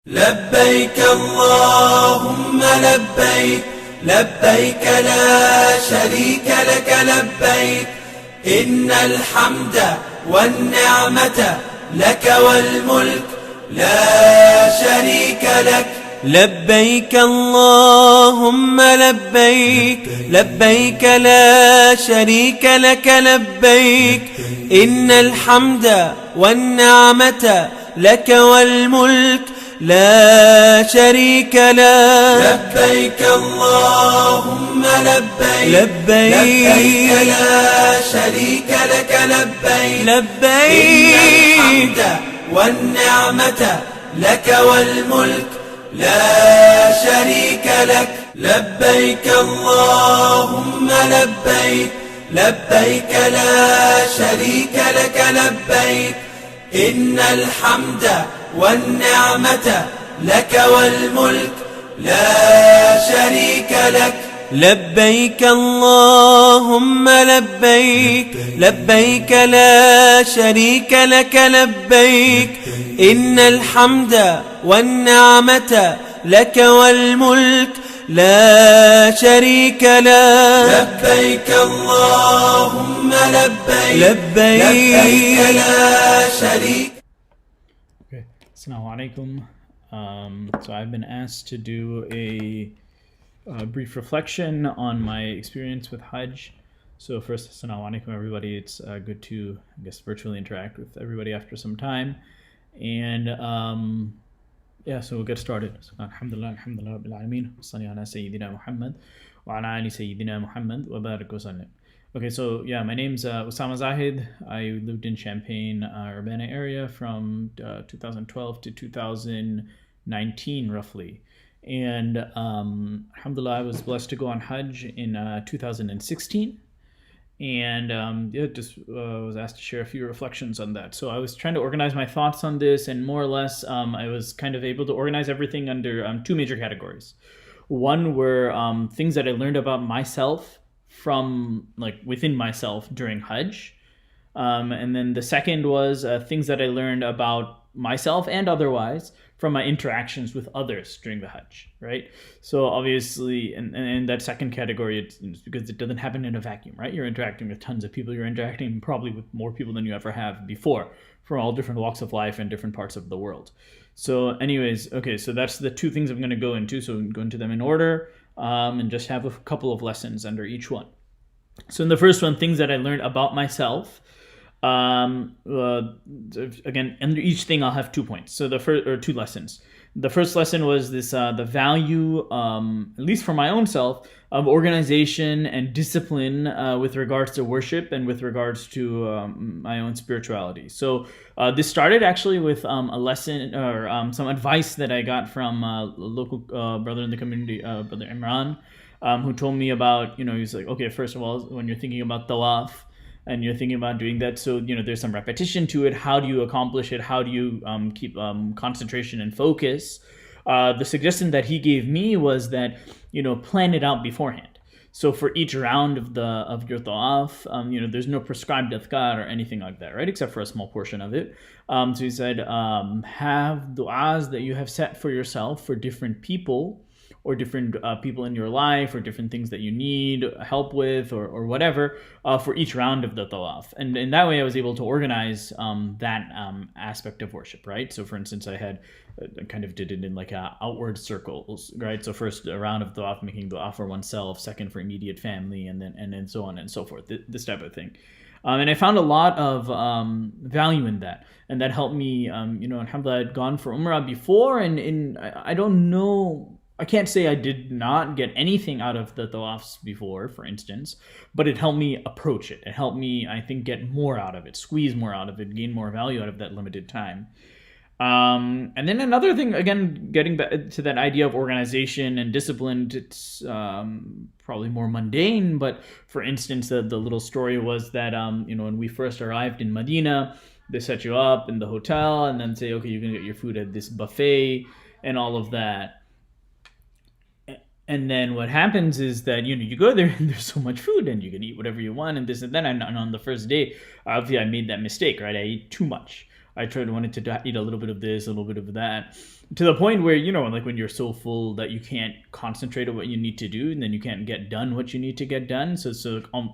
لبيك اللهم لبيك لبيك لا شريك لك لبيك إن الحمد والنعمة لك والملك لا شريك لك لبيك اللهم لبيك لبيك لا شريك لك لبيك إن الحمد والنعمة لك والملك لا شريك لك لبيك اللهم لبيك لبيك لا شريك لك لبيك لبيك إن الحمد والنعمة لك والملك لا شريك لك لبيك اللهم لبيك لبيك لا شريك لك لبيك إن الحمد والنعمة لك والملك لا شريك لك لبيك اللهم لبيك لبيك لا شريك لك لبيك إن الحمد والنعمة لك والملك لا شريك لك لبيك اللهم لبيك لبيك لا شريك. Okay, Assalamu alaikum. So I've been asked to do a brief reflection on my experience with Hajj. So first, Assalamu alaikum everybody. It's good to, I guess, virtually interact with everybody after some time. And yeah, so we'll get started. So, alhamdulillah, alhamdulillah, bil alameen. Salli ala Sayyidina Muhammad wa ala ali Sayyidina Muhammad wa barik wa sallim. Okay, so yeah, my name's Osama Zahid. I lived in Champaign, Urbana area from 2012 to 2019, roughly. And alhamdulillah, I was blessed to go on Hajj in 2016. And yeah, just was asked to share a few reflections on that. So I was trying to organize my thoughts on this, and more or less, I was kind of able to organize everything under two major categories. One were things that I learned about myself from, like, within myself during Hajj. And then the second was things that I learned about myself and otherwise from my interactions with others during the Hajj, right? So obviously, and that second category, it's because it doesn't happen in a vacuum, right? You're interacting with tons of people. You're interacting probably with more people than you ever have before, from all different walks of life and different parts of the world. So anyways, okay, so that's the two things I'm going to go into. So I'm going to them in order, and just have a couple of lessons under each one. So in the first one, things that I learned about myself. Again, under each thing I'll have 2 points. So the first, or 2 lessons. The first lesson was this: the value, at least for my own self, of organization and discipline with regards to worship and with regards to my own spirituality. So this started actually with a lesson or some advice that I got from a local brother in the community, Brother Imran, who told me about, he's like, okay, first of all, when you're thinking about tawaf, and you're thinking about doing that, so there's some repetition to it. How do you accomplish it? How do you keep concentration and focus? The suggestion that he gave me was that plan it out beforehand. So for each round of your tawaf, there's no prescribed adhkar or anything like that, right? Except for a small portion of it. So he said, have du'as that you have set for yourself for different people, or different people in your life, or different things that you need help with, or whatever, for each round of the tawaf. And in that way, I was able to organize that aspect of worship, right? So for instance, I kind of did it in like outward circles, right? So first, a round of tawaf, making dua for oneself, second for immediate family, and then so on and so forth, this type of thing. And I found a lot of value in that. And that helped me, alhamdulillah, I'd gone for Umrah before, and I don't know, I can't say I did not get anything out of the tawafs before, for instance, but it helped me approach it. It helped me, I think, get more out of it, squeeze more out of it, gain more value out of that limited time. And then another thing, again, getting back to that idea of organization and discipline, it's probably more mundane, but for instance, the little story was that, when we first arrived in Medina, they set you up in the hotel and then say, okay, you can get your food at this buffet and all of that. And then what happens is that, you go there and there's so much food and you can eat whatever you want and this and that. And on the first day, obviously I made that mistake, right? I ate too much. I wanted to eat a little bit of this, a little bit of that, to the point where, like when you're so full that you can't concentrate on what you need to do, and then you can't get done what you need to get done. So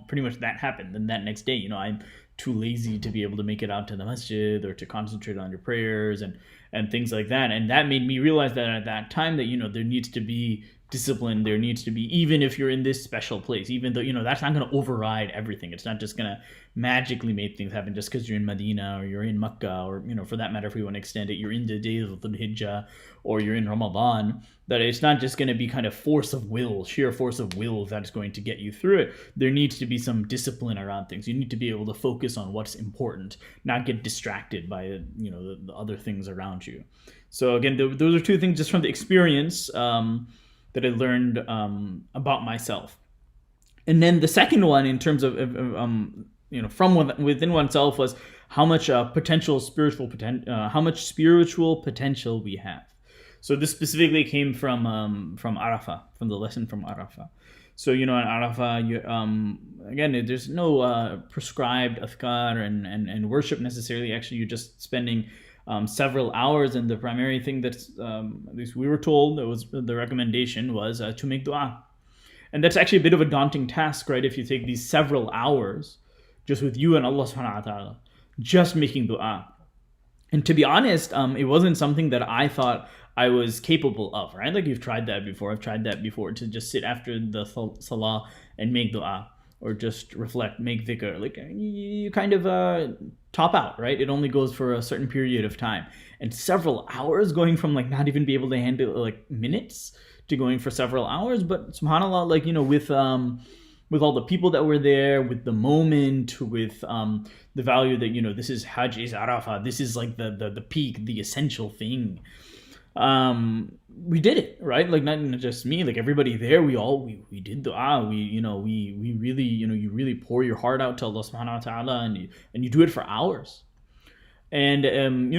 pretty much that happened. Then that next day, I'm too lazy to be able to make it out to the masjid or to concentrate on your prayers and things like that. And that made me realize that at that time that, there needs to be discipline. There needs to be, even if you're in this special place, even though, that's not going to override everything. It's not just going to magically make things happen just because you're in Medina or you're in Mecca, or, for that matter, if we want to extend it, you're in the days of Dhul Hijjah or you're in Ramadan, that it's not just going to be kind of sheer force of will that's going to get you through it. There needs to be some discipline around things. You need to be able to focus on what's important, not get distracted by, the other things around you. So again, those are two things just from the experience that I learned about myself. And then the second one, in terms of from within oneself, was how much spiritual potential we have. So this specifically came from Arafah, from the lesson from Arafah. So in Arafah, again, there's no prescribed adhkar and worship necessarily. Actually, you're just spending several hours, and the primary thing that's at least we were told, that was the recommendation, was to make dua. And that's actually a bit of a daunting task, right? If you take these several hours just with you and Allah subhanahu wa ta'ala, just making dua. And to be honest, it wasn't something that I thought I was capable of, right? Like, you've tried that before. I've tried that before, to just sit after the salah and make dua, or just reflect, make dhikr. Like, you kind of top out, right? It only goes for a certain period of time. And several hours, going from like not even be able to handle like minutes to going for several hours. But subhanAllah, like, with all the people that were there, with the moment, with the value that, this is Hajj, is Arafah, this is like the peak, the essential thing. We did it, right? Like, not just me, like everybody there, we did dua. We really, you really pour your heart out to Allah subhanahu wa ta'ala, and you do it for hours. And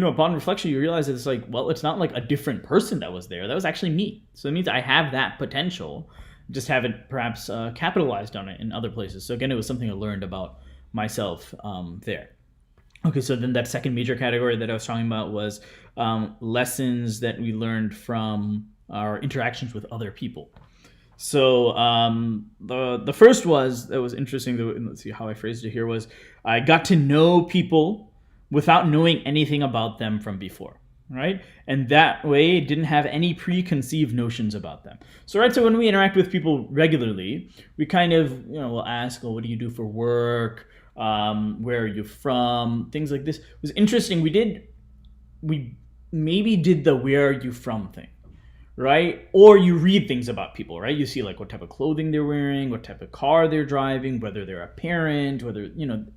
upon reflection, you realize that it's like, well, it's not like a different person that was there. That was actually me. So it means I have that potential, just haven't perhaps capitalized on it in other places. So again, it was something I learned about myself there. Okay, so then that second major category that I was talking about was lessons that we learned from our interactions with other people. So the first that was interesting, let's see how I phrased it here, was I got to know people without knowing anything about them from before, right? And that way didn't have any preconceived notions about them. So when we interact with people regularly, we kind of, will ask, what do you do for work? Where are you from? Things like this. It was interesting. We maybe did the where are you from thing, right? Or you read things about people, right? You see like what type of clothing they're wearing, what type of car they're driving, whether they're a parent, whether,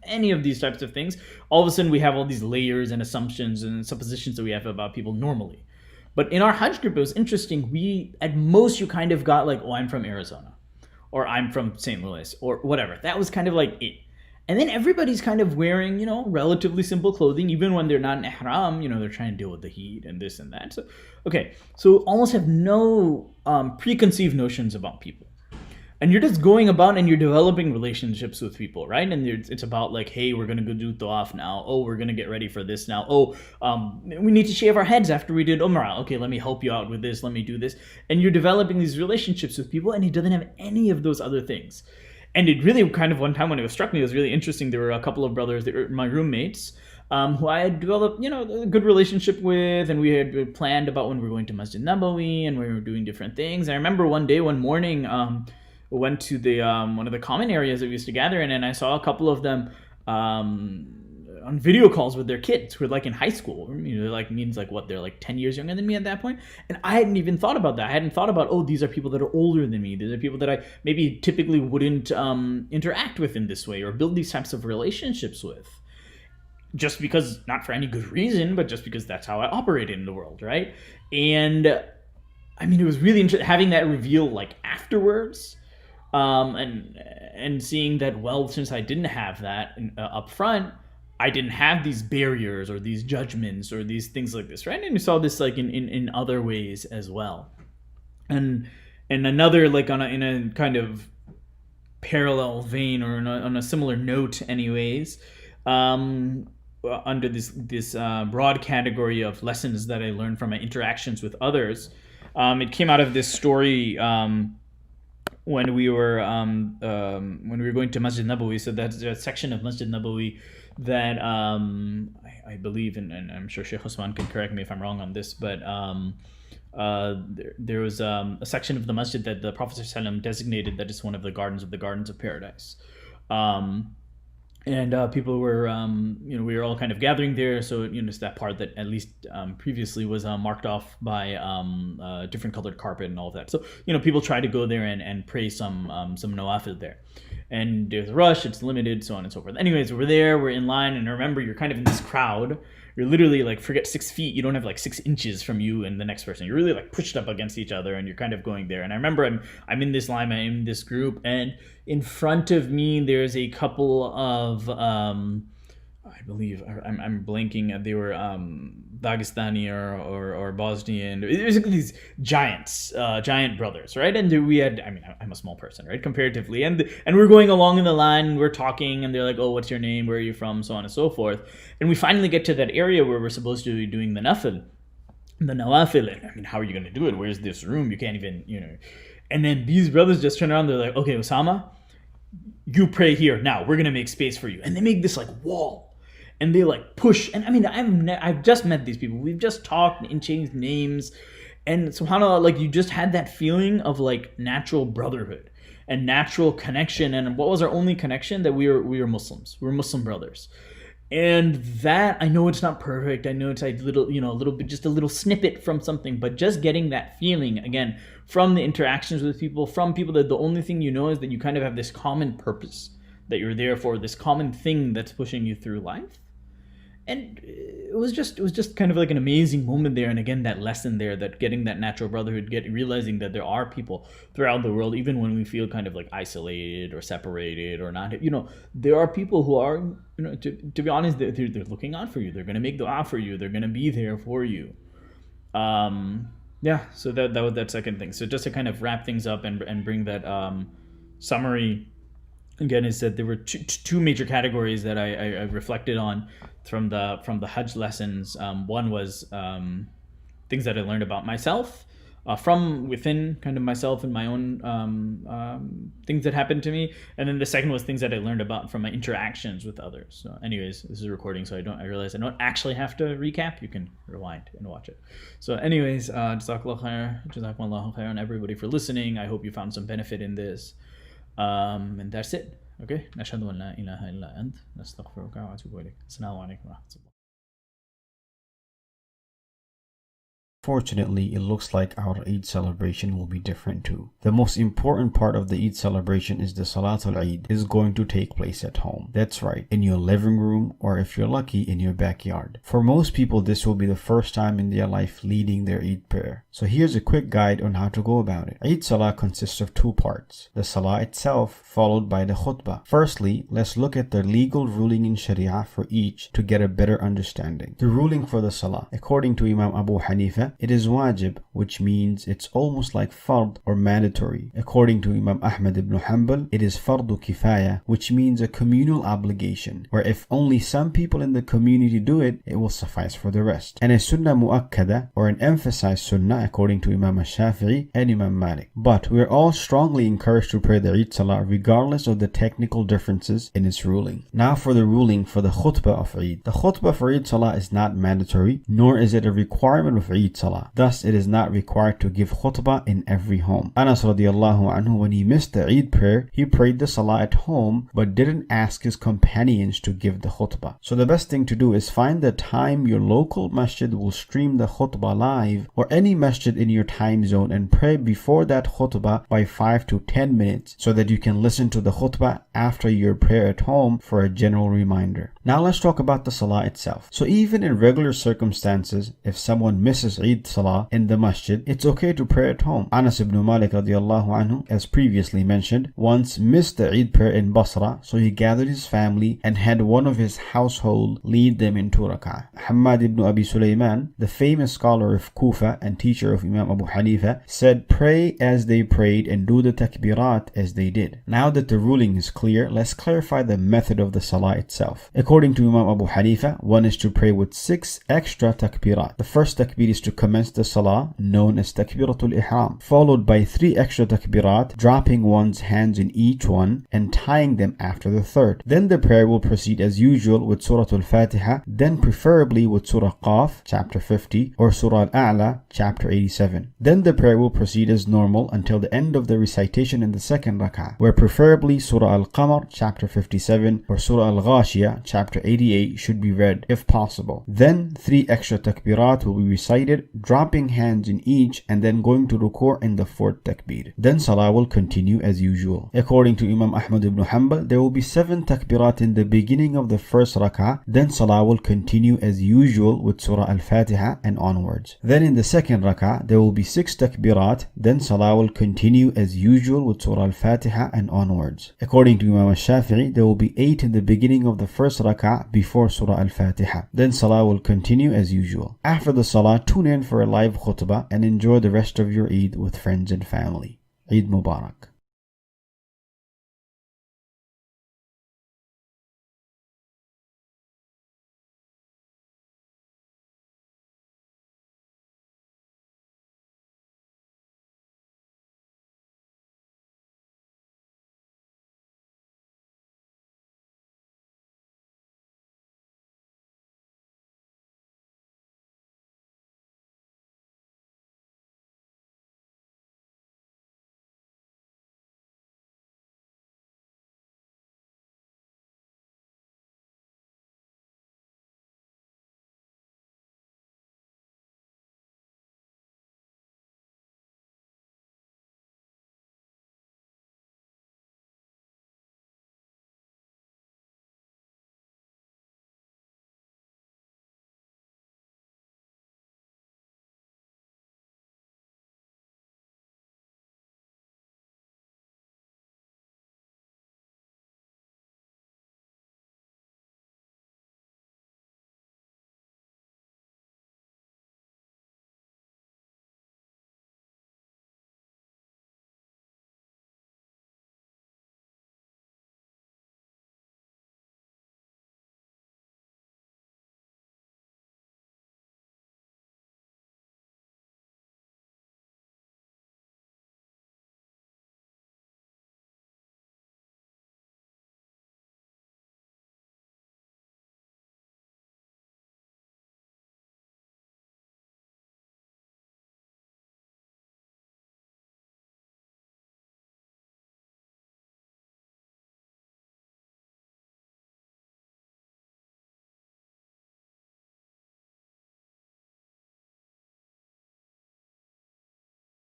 any of these types of things. All of a sudden we have all these layers and assumptions and suppositions that we have about people normally. But in our Hajj group, it was interesting. At most, you kind of got like, I'm from Arizona, or I'm from St. Louis, or whatever. That was kind of like it. And then everybody's kind of wearing, relatively simple clothing, even when they're not in ihram, they're trying to deal with the heat and this and that. So almost have no preconceived notions about people. And you're just going about and you're developing relationships with people, right? And it's about like, hey, we're going to go do tawaf now. Oh, we're going to get ready for this now. Oh, we need to shave our heads after we did Umrah. Okay, let me help you out with this. Let me do this. And you're developing these relationships with people, and it doesn't have any of those other things. And it really kind of, one time when it struck me, it was really interesting. There were a couple of brothers that were my roommates who I had developed, a good relationship with, and we had planned about when we were going to Masjid Nabawi and we were doing different things. I remember one morning, went to the one of the common areas that we used to gather in, and I saw a couple of them on video calls with their kids who are like in high school. They're like 10 years younger than me at that point. And I hadn't even thought about that. I hadn't thought about, these are people that are older than me. These are people that I maybe typically wouldn't interact with in this way or build these types of relationships with. Just because, not for any good reason, but just because that's how I operated in the world, right? And it was really interesting having that reveal like afterwards, and seeing that, well, since I didn't have that up front, I didn't have these barriers or these judgments or these things like this, right? And we saw this like in other ways as well. And another, like in a kind of parallel vein or on a similar note anyways, under this broad category of lessons that I learned from my interactions with others. It came out of this story when we were going to Masjid Nabawi. So that's a section of Masjid Nabawi that I believe, and I'm sure Sheikh Ousmane can correct me if I'm wrong on this, but there was a section of the masjid that the Prophet ﷺ designated that is one of the gardens of paradise. And people were, we were all kind of gathering there. So, it's that part that at least previously was marked off by different colored carpet and all of that. So, people try to go there and pray some nawafil there. And there's a rush, it's limited, so on and so forth. Anyways, we're there, we're in line, and remember, you're kind of in this crowd. You're literally like, forget 6 feet, you don't have like 6 inches from you and the next person. You're really like pushed up against each other, and you're kind of going there. And I remember I'm in this line, I'm in this group, and in front of me there's a couple of I believe I'm blanking. They were Dagestani or Bosnian. There's these giants, giant brothers, right? And we had, I'm a small person, right, comparatively, and we're going along in the line, we're talking, and they're like, "Oh, what's your name? Where are you from?" So on and so forth. And we finally get to that area where we're supposed to be doing the nawafil, and how are you going to do it? Where's this room? You can't even, And then these brothers just turn around. They're like, "Okay, Osama, you pray here now. We're gonna make space for you." And they make this like wall, and they like push. And I've just met these people. We've just talked and changed names, and subhanAllah, like you just had that feeling of like natural brotherhood and natural connection. And what was our only connection? That we were Muslims. We were Muslim brothers. And that, I know it's not perfect. I know it's a little bit, just a little snippet from something, but just getting that feeling again from the interactions with people, from people that the only thing is that you kind of have this common purpose that you're there for, this common thing that's pushing you through life. And it was just kind of like an amazing moment there. And again, that lesson there, that getting that natural brotherhood, realizing that there are people throughout the world, even when we feel kind of like isolated or separated or not, there are people who are, to be honest, they're looking out for you. They're going to make dua for you. They're going to be there for you. So that was that second thing. So just to kind of wrap things up and bring that summary again, is that there were two major categories that I reflected on from the Hajj lessons. One was things that I learned about myself from within kind of myself and my own things that happened to me, and then the second was things that I learned about from my interactions with others. So anyways, this is a recording, so I realize I don't actually have to recap. You can rewind and watch it. So anyways, jazakallahu khair on everybody for listening. I hope you found some benefit in this. And that's it. Okay. نشهد أن لا إله إلا أنت نستغفرك وأتوب إليك. السلام عليكم ورحمة الله. Fortunately, it looks like our Eid celebration will be different too. The most important part of the Eid celebration is the Salatul Eid is going to take place at home. That's right, in your living room, or if you're lucky, in your backyard. For most people, this will be the first time in their life leading their Eid prayer. So here's a quick guide on how to go about it. Eid Salah consists of 2 parts. The Salah itself, followed by the Khutbah. Firstly, let's look at the legal ruling in Sharia for each to get a better understanding. The ruling for the Salah. According to Imam Abu Hanifa, it is wajib, which means it's almost like fard or mandatory. According to Imam Ahmad ibn Hanbal, it is fardu kifaya, which means a communal obligation, where if only some people in the community do it, it will suffice for the rest. And a sunnah muakkada, or an emphasized sunnah, according to Imam al-Shafi'i and Imam Malik. But we are all strongly encouraged to pray the Eid Salah regardless of the technical differences in its ruling. Now for the ruling for the khutbah of Eid. The khutbah for Eid Salah is not mandatory, nor is it a requirement of Eid Salah. Thus, it is not required to give khutbah in every home. Anas radiallahu anhu, when he missed the Eid prayer, he prayed the Salah at home, but didn't ask his companions to give the khutbah. So the best thing to do is find the time your local masjid will stream the khutbah live, or any masjid in your time zone, and pray before that khutbah by 5 to 10 minutes, so that you can listen to the khutbah after your prayer at home for a general reminder. Now let's talk about the Salah itself. So even in regular circumstances, if someone misses Eid Salah in the masjid, it's okay to pray at home. Anas ibn Malik radiallahu anhu, as previously mentioned, once missed the Eid prayer in Basra, so he gathered his family and had one of his household lead them in 2 rak'ah. Hamad ibn Abi Sulaiman, the famous scholar of Kufa and teacher of Imam Abu Hanifa, said, pray as they prayed and do the takbirat as they did. Now that the ruling is clear, let's clarify the method of the salah itself. According to Imam Abu Hanifa, one is to pray with 6 extra takbirat. The first takbir is to commence the salah, known as takbiratul ihram, followed by 3 extra takbirat, dropping one's hands in each one and tying them after the third. Then the prayer will proceed as usual with Surah Al-Fatiha, then preferably with Surah Qaf, chapter 50, or Surah Al-A'la, chapter 87. Then the prayer will proceed as normal until the end of the recitation in the second rak'ah, where preferably Surah Al-Qamar, chapter 57, or Surah Al-Ghashiyah, chapter 88 should be read if possible. Then 3 extra takbirat will be recited, dropping hands in each and then going to ruku' in the 4th takbir. Then salah will continue as usual. According to Imam Ahmad ibn Hanbal, there will be 7 takbirat in the beginning of the first rak'ah, then salah will continue as usual with Surah Al-Fatiha and onwards. Then in the second rak'ah, there will be 6 takbirat, then salah will continue as usual with Surah Al-Fatiha and onwards. According to Imam Shafi'i, there will be 8 in the beginning of the first rak'ah before Surah Al-Fatiha. Then salah will continue as usual. After the salah, tune in for a live khutbah and enjoy the rest of your Eid with friends and family. Eid Mubarak.